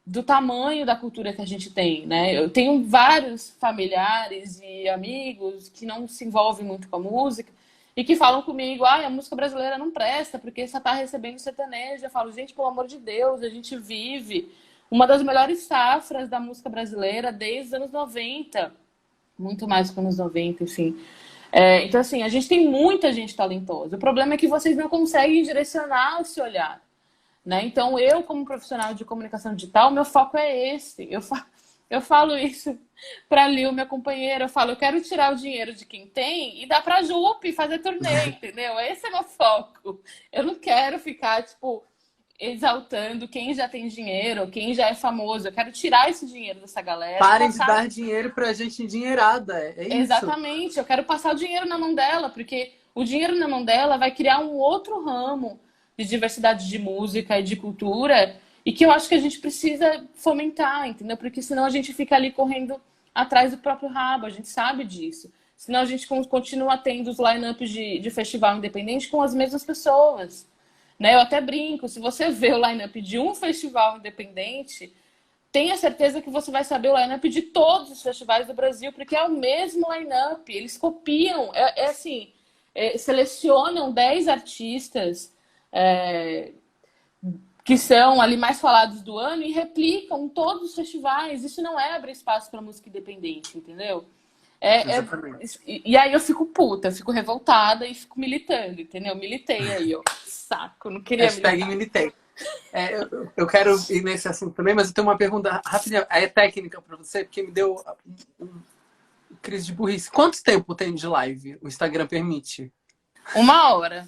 do tamanho da cultura que a gente tem, né? Eu tenho vários familiares e amigos que não se envolvem muito com a música e que falam comigo, a música brasileira não presta porque só tá recebendo sertanejo. Eu falo, gente, pelo amor de Deus, a gente vive uma das melhores safras da música brasileira desde os anos 90, muito mais que anos 90, enfim. Então, assim, a gente tem muita gente talentosa. O problema é que vocês não conseguem direcionar esse olhar, né? Então, eu, como profissional de comunicação digital, meu foco é esse. Eu falo isso para a Lil, minha companheira. Eu falo, eu quero tirar o dinheiro de quem tem e dar para a Jupe fazer turnê, entendeu? Esse é meu foco. Eu não quero ficar, tipo, exaltando quem já tem dinheiro, quem já é famoso. Eu quero tirar esse dinheiro dessa galera e Parem de passar. dar dinheiro pra gente endinheirada. É isso. Exatamente, eu quero passar o dinheiro na mão dela, porque o dinheiro na mão dela vai criar um outro ramo de diversidade de música e de cultura e que eu acho que a gente precisa fomentar, entendeu? Porque senão a gente fica ali correndo atrás do próprio rabo, a gente sabe disso. Senão a gente continua tendo os line-ups de festival independente com as mesmas pessoas, né? Eu até brinco, se você vê o line-up de um festival independente, tenha certeza que você vai saber o line-up de todos os festivais do Brasil, porque é o mesmo line-up. Eles copiam, assim, selecionam 10 artistas que são ali mais falados do ano e replicam todos os festivais. Isso não é abrir espaço para música independente, entendeu? Exatamente. E aí eu fico puta, eu fico revoltada e fico militando, entendeu? Militei aí, ó. Saco, não queria Hashtag militar. militei. Eu quero ir nesse assunto também, mas eu tenho uma pergunta rápida, técnica para você, porque me deu crise de burrice. Quanto tempo tem de live? O Instagram permite? 1 hora.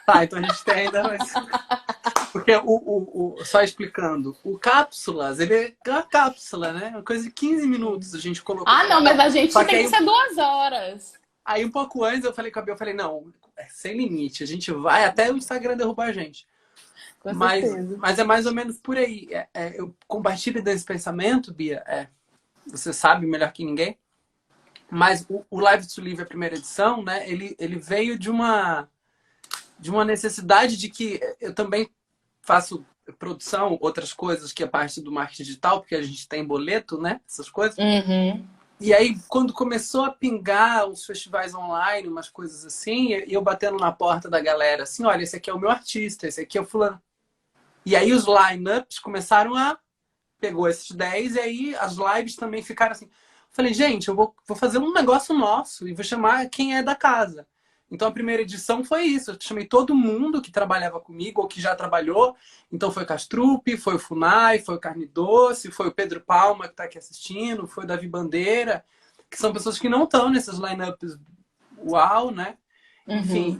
Tá, então a gente tem ainda mais. Porque só explicando, o Cápsulas, ele é uma cápsula, né? Uma coisa de 15 minutos a gente colocou. Ah, não, mas a gente Só tem aí, que ser 2 horas. aí um pouco antes eu falei com a Bia, eu falei, não, é sem limite, a gente vai até o Instagram derrubar a gente. Com Mas, certeza. mas é mais ou menos por aí. Eu compartilho desse pensamento, Bia, você sabe melhor que ninguém, mas o Live to Live, a primeira edição, né, ele veio de uma necessidade de que eu também faço produção, outras coisas que é parte do marketing digital, porque a gente tem boleto, né? Essas coisas. Uhum. E aí, quando começou a pingar uns festivais online, umas coisas assim, e eu batendo na porta da galera, assim, olha, esse aqui é o meu artista, esse aqui é o fulano. E aí os lineups começaram pegou esses 10 e aí as lives também ficaram assim. Falei, gente, eu vou fazer um negócio nosso e vou chamar quem é da casa. Então a primeira edição foi isso. Eu chamei todo mundo que trabalhava comigo ou que já trabalhou. Então foi o Castrupe, foi o Funai, foi o Carne Doce, foi o Pedro Palma que está aqui assistindo, foi o Davi Bandeira, que são pessoas que não estão nesses lineups uau, né? Enfim, Uhum.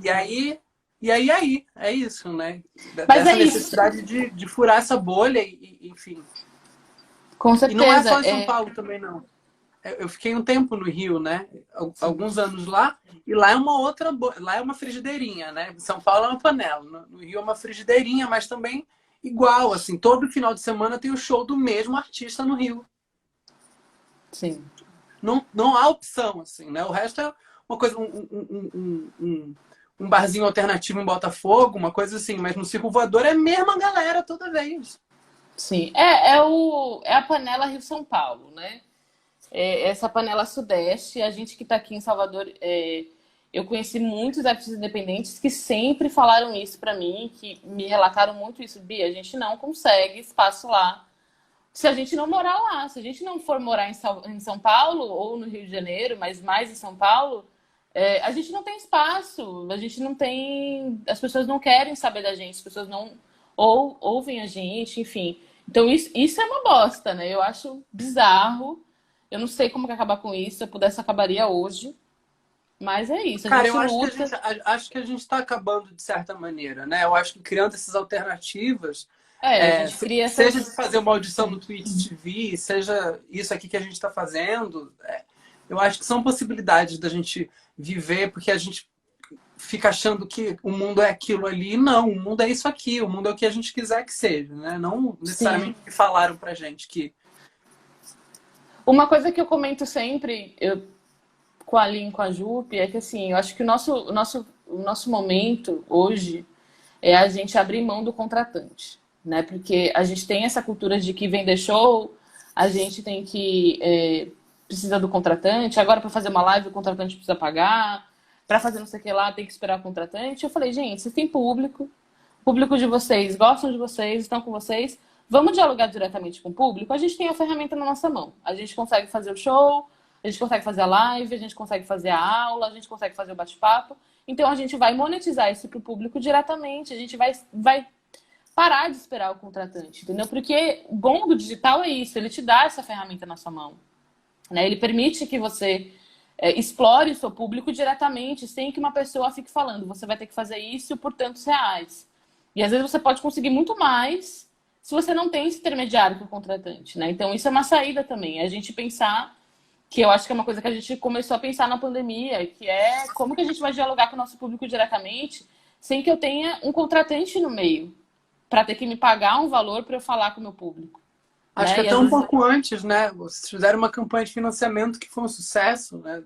e aí, é isso, né? Mas Dessa é isso, necessidade de furar essa bolha, enfim. com E não é certeza. só em São Paulo também, não. Eu fiquei um tempo no Rio, né? Sim. Alguns anos lá, e lá é uma outra, lá é uma frigideirinha, né? Em São Paulo é uma panela, no Rio é uma frigideirinha, mas também igual, assim, todo final de semana tem o show do mesmo artista no Rio. Sim. Não há opção, assim, né? O resto é uma coisa, um barzinho alternativo em Botafogo, uma coisa assim, mas no Circo Voador é a mesma galera toda vez. Sim. É a panela Rio-São Paulo, né? Essa panela Sudeste, a gente que está aqui em Salvador, eu conheci muitos artistas independentes que sempre falaram isso para mim, que me relataram muito isso. Bia, a gente não consegue espaço lá se a gente não morar lá. Se a gente não for morar em São Paulo ou no Rio de Janeiro, mas mais em São Paulo, a gente não tem espaço, a gente não tem. As pessoas não querem saber da gente, as pessoas não ouvem a gente, enfim. Então isso é uma bosta, né? Eu acho bizarro. Eu não sei como que acabar com isso. Se eu pudesse, acabaria hoje. Mas é isso, a Cara, gente eu luta. acho que a gente está acabando de certa maneira, né? Eu acho que criando essas alternativas, A gente cria seja de essas. fazer uma audição no Twitch TV, seja isso aqui que a gente está fazendo, eu acho que são possibilidades da gente viver, porque a gente fica achando que o mundo é aquilo ali. Não, o mundo é isso aqui, o mundo é o que a gente quiser que seja, né? Não Sim. necessariamente o que falaram pra gente que. Uma coisa que eu comento sempre, com a Lin, com a Jupe, é que assim, eu acho que o nosso momento hoje é a gente abrir mão do contratante, né? Porque a gente tem essa cultura de que vender show, a gente tem que precisa do contratante. Agora para fazer uma live o contratante precisa pagar, para fazer não sei o que lá tem que esperar o contratante. Eu falei, gente, vocês têm público, o público de vocês gostam de vocês, estão com vocês. Vamos dialogar diretamente com o público. A gente tem a ferramenta na nossa mão. A gente consegue fazer o show, a gente consegue fazer a live, a gente consegue fazer a aula, a gente consegue fazer o bate-papo. Então a gente vai monetizar isso para o público diretamente. A gente vai parar de esperar o contratante, entendeu? Porque o bom do digital é isso, ele te dá essa ferramenta na sua mão, né? Ele permite que você explore o seu público diretamente, sem que uma pessoa fique falando, você vai ter que fazer isso por tantos reais. E às vezes você pode conseguir muito mais se você não tem esse intermediário com o contratante, né? Então isso é uma saída também, é a gente pensar, que eu acho que é uma coisa que a gente começou a pensar na pandemia, que é como que a gente vai dialogar com o nosso público diretamente sem que eu tenha um contratante no meio, para ter que me pagar um valor para eu falar com o meu público, Acho que né? E até às um vezes, pouco antes, né? Vocês fizeram uma campanha de financiamento que foi um sucesso, né?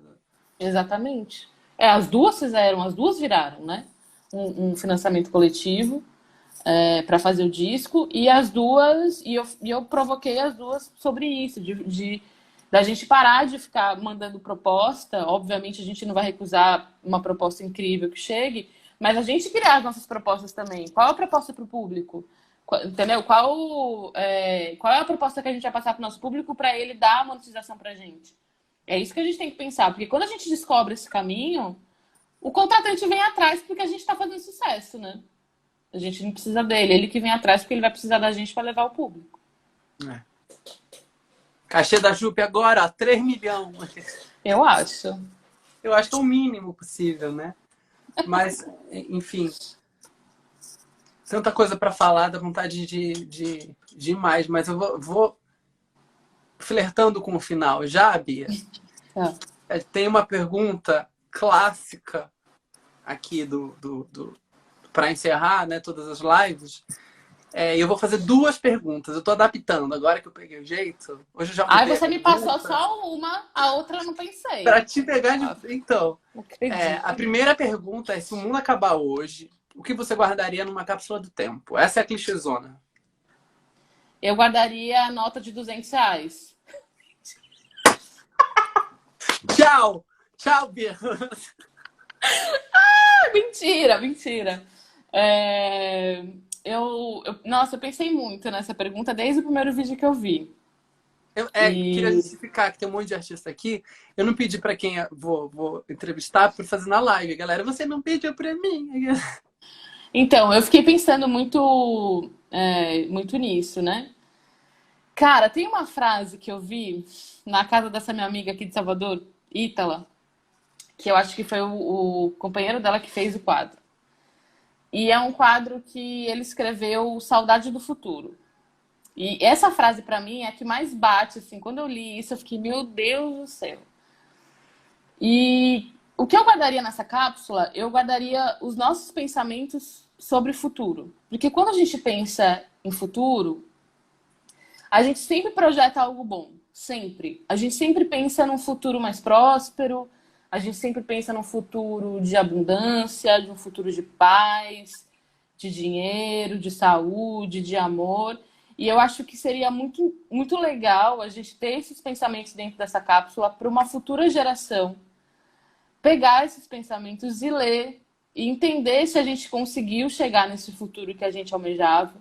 exatamente. As duas fizeram, as duas viraram, né? Um financiamento coletivo para fazer o disco e as duas e eu provoquei as duas sobre isso, da gente parar de ficar mandando proposta. Obviamente a gente não vai recusar uma proposta incrível que chegue, mas a gente criar as nossas propostas também. Qual é a proposta para o público? Entendeu? Qual é a proposta que a gente vai passar para o nosso público para ele dar a monetização para a gente? É isso que a gente tem que pensar, porque quando a gente descobre esse caminho, o contratante vem atrás porque a gente está fazendo sucesso, né? A gente não precisa dele, ele que vem atrás porque ele vai precisar da gente para levar o público. É. Cachê da Jupe agora, ó, 3 milhões. Eu acho. Eu acho que é o mínimo possível, né? Mas, enfim. tanta coisa para falar, dá vontade de ir mais, mas eu vou flertando com o final já, Bia. Tá. Tem uma pergunta clássica aqui para encerrar, né, todas as lives. Eu vou fazer duas perguntas. Eu tô adaptando agora que eu peguei o jeito. Hoje eu já Aí mudei a você me passou pergunta. só uma, a outra eu não Para pensei. te pegar de. Então, Não a acredito. primeira pergunta é: se o mundo acabar hoje, o que você guardaria numa cápsula do tempo? Essa é a clichêzona. Eu guardaria a nota de R$ 200. Tchau! Tchau, Bia! Mentira, mentira. Nossa, eu pensei muito nessa pergunta desde o primeiro vídeo que eu vi. Eu queria E justificar que tem um monte de artista aqui. Eu não pedi para quem vou entrevistar por fazer na live, galera. Você não pediu para mim. então, eu fiquei pensando muito nisso, né? Cara, tem uma frase que eu vi na casa dessa minha amiga aqui de Salvador, Ítala, que eu acho que foi o companheiro dela que fez o quadro. E é um quadro que ele escreveu Saudade do Futuro. E essa frase, pra mim, é a que mais bate, assim. Quando eu li isso, eu fiquei, meu Deus do céu. E o que eu guardaria nessa cápsula? Eu guardaria os nossos pensamentos sobre o futuro. Porque quando a gente pensa em futuro, a gente sempre projeta algo bom. Sempre. A gente sempre pensa num futuro mais próspero, a gente sempre pensa num futuro de abundância, de um futuro de paz, de dinheiro, de saúde, de amor. E eu acho que seria muito, muito legal a gente ter esses pensamentos dentro dessa cápsula para uma futura geração pegar esses pensamentos e ler e entender se a gente conseguiu chegar nesse futuro que a gente almejava,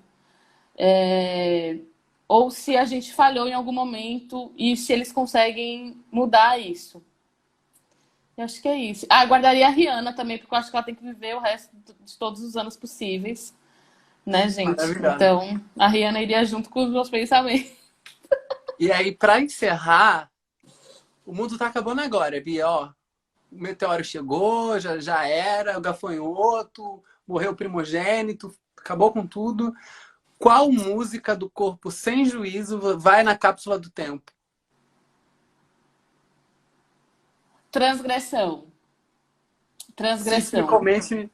ou se a gente falhou em algum momento e se eles conseguem mudar isso. Eu acho que é isso. Ah, guardaria a Rihanna também, porque eu acho que ela tem que viver o resto de todos os anos possíveis, né, gente? Maravilhosa. Então, a Rihanna iria junto com os meus pensamentos. E aí, para encerrar, o mundo tá acabando agora, Bia. Ó, o meteoro chegou, já era, o gafanhoto, morreu o primogênito, acabou com tudo. Qual música do corpo sem juízo vai na cápsula do tempo? Transgressão. Cite-me, Transgressão. comente.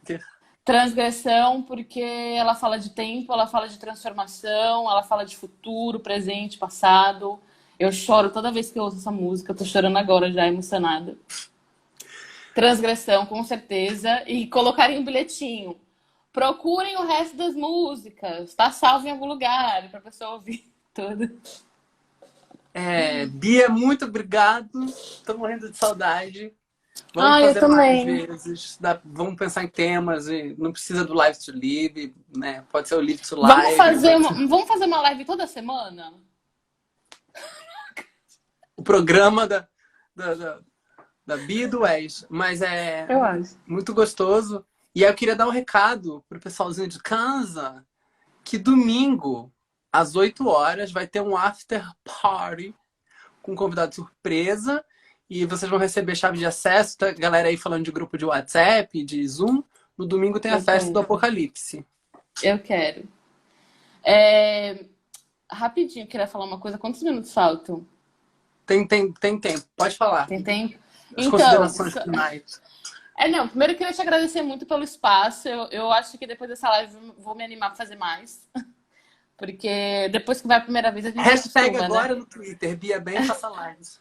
Transgressão, porque ela fala de tempo, ela fala de transformação, ela fala de futuro, presente, passado. Eu choro toda vez que eu ouço essa música, eu tô chorando agora já, emocionada. Transgressão, com certeza. E colocarem um bilhetinho. Procurem o resto das músicas. Tá salvo em algum lugar pra pessoa ouvir tudo. Bia, muito obrigado. Tô morrendo de saudade. Vamos Ah, eu fazer mais também. vezes. Vamos pensar em temas. E não precisa do live to live, né? Pode ser o live to live. Vamos fazer uma live toda semana? O programa da Bia e do Wes. Mas é Eu acho. muito gostoso. E aí eu queria dar um recado pro pessoalzinho de casa que domingo, às 8 horas, vai ter um after party com um convidado surpresa. E vocês vão receber chave de acesso. Tá? Galera aí falando de grupo de WhatsApp, de Zoom. No domingo tem a Eu festa do quero. Apocalipse. Eu quero. É, Rapidinho, queria falar uma coisa. Quantos minutos faltam? Tem tempo. Pode falar. Tem tempo? As Então, considerações finais. não, primeiro eu queria te agradecer muito pelo espaço. Eu acho que depois dessa live eu vou me animar a fazer mais. Porque depois que vai a primeira vez a gente se Hashtag acostuma, né? agora no Twitter. Bia bem, faça lives.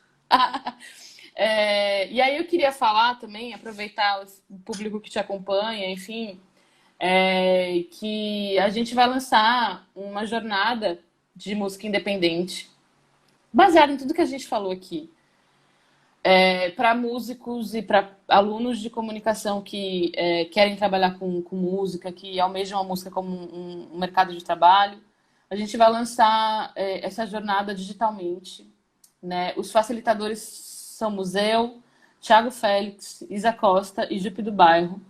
E aí eu queria falar também, aproveitar o público que te acompanha, enfim, que a gente vai lançar uma jornada de música independente, baseada em tudo que a gente falou aqui. Para músicos e para alunos de comunicação que querem trabalhar com música, que almejam a música como um mercado de trabalho. A gente vai lançar essa jornada digitalmente, né? Os facilitadores são Museu, Thiago Félix, Isa Costa e Jupe do Bairro.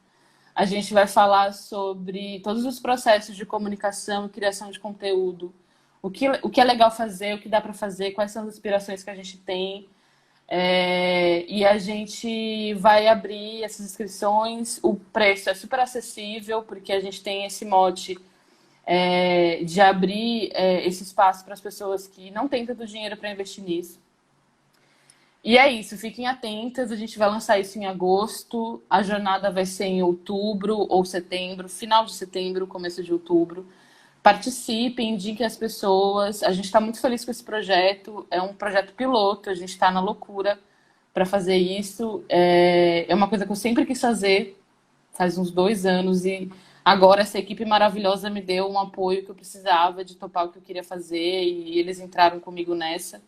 A gente vai falar sobre todos os processos de comunicação e criação de conteúdo, o que é legal fazer, o que dá para fazer, quais são as inspirações que a gente tem. E a gente vai abrir essas inscrições. O preço é super acessível, porque a gente tem esse mote de abrir esse espaço para as pessoas que não têm tanto dinheiro para investir nisso. E é isso, fiquem atentas, a gente vai lançar isso em agosto, a jornada vai ser em outubro ou setembro, final de setembro, começo de outubro. Participem, indiquem as pessoas, a gente está muito feliz com esse projeto, é um projeto piloto, a gente está na loucura para fazer isso, é uma coisa que eu sempre quis fazer, faz uns 2 anos, e agora essa equipe maravilhosa me deu um apoio que eu precisava de topar o que eu queria fazer, e eles entraram comigo nessa.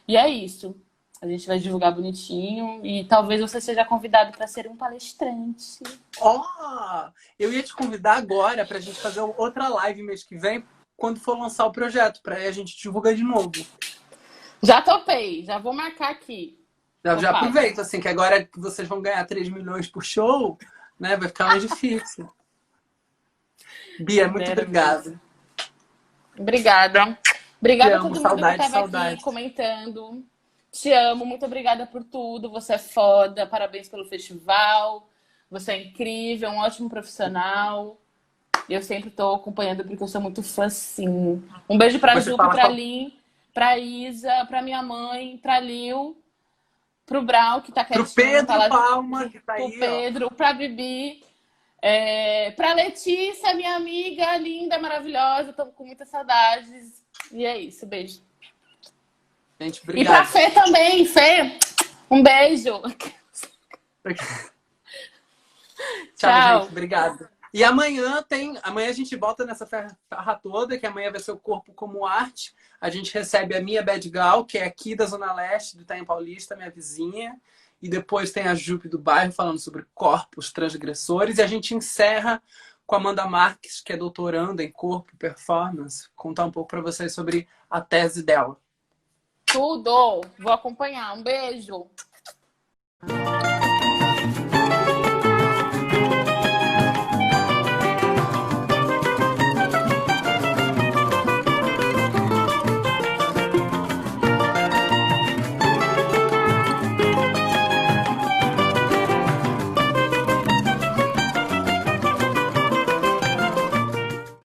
E é isso. A gente vai divulgar bonitinho e talvez você seja convidado para ser um palestrante. Ó, eu ia te convidar agora pra gente fazer outra live mês que vem, quando for lançar o projeto, pra aí a gente divulgar de novo. Já topei, já vou marcar aqui. Já aproveito, assim, que agora que vocês vão ganhar 3 milhões por show, né? Vai ficar mais difícil. Bia, muito obrigado. Obrigada. Obrigada a todo mundo saudade, que estava aqui comentando. Te amo, muito obrigada por tudo. Você é foda, parabéns pelo festival. Você é incrível, um ótimo profissional. Eu sempre estou acompanhando porque eu sou muito fã, sim. Um beijo pra Ju, pra Lin, pra Isa, pra minha mãe, pra Lil, pro Brau, que tá quietinho. Pro Pedro Palma, que tá aí, pro Pedro, pra Bibi, pra Letícia, minha amiga linda, maravilhosa. Tô com muitas saudades. E é isso, beijo. Gente, obrigado. E pra Fê também, Fê. Um beijo. Tchau, gente. Obrigado. E amanhã a gente volta nessa farra toda, que amanhã vai ser o Corpo como Arte. A gente recebe a Mia Bedgal, que é aqui da Zona Leste, do Itaim Paulista, minha vizinha. E depois tem a Jupe do Bairro, falando sobre corpos transgressores. E a gente encerra com a Amanda Marques, que é doutoranda em Corpo e Performance, contar um pouco para vocês sobre a tese dela. Tudo! Vou acompanhar. Um beijo!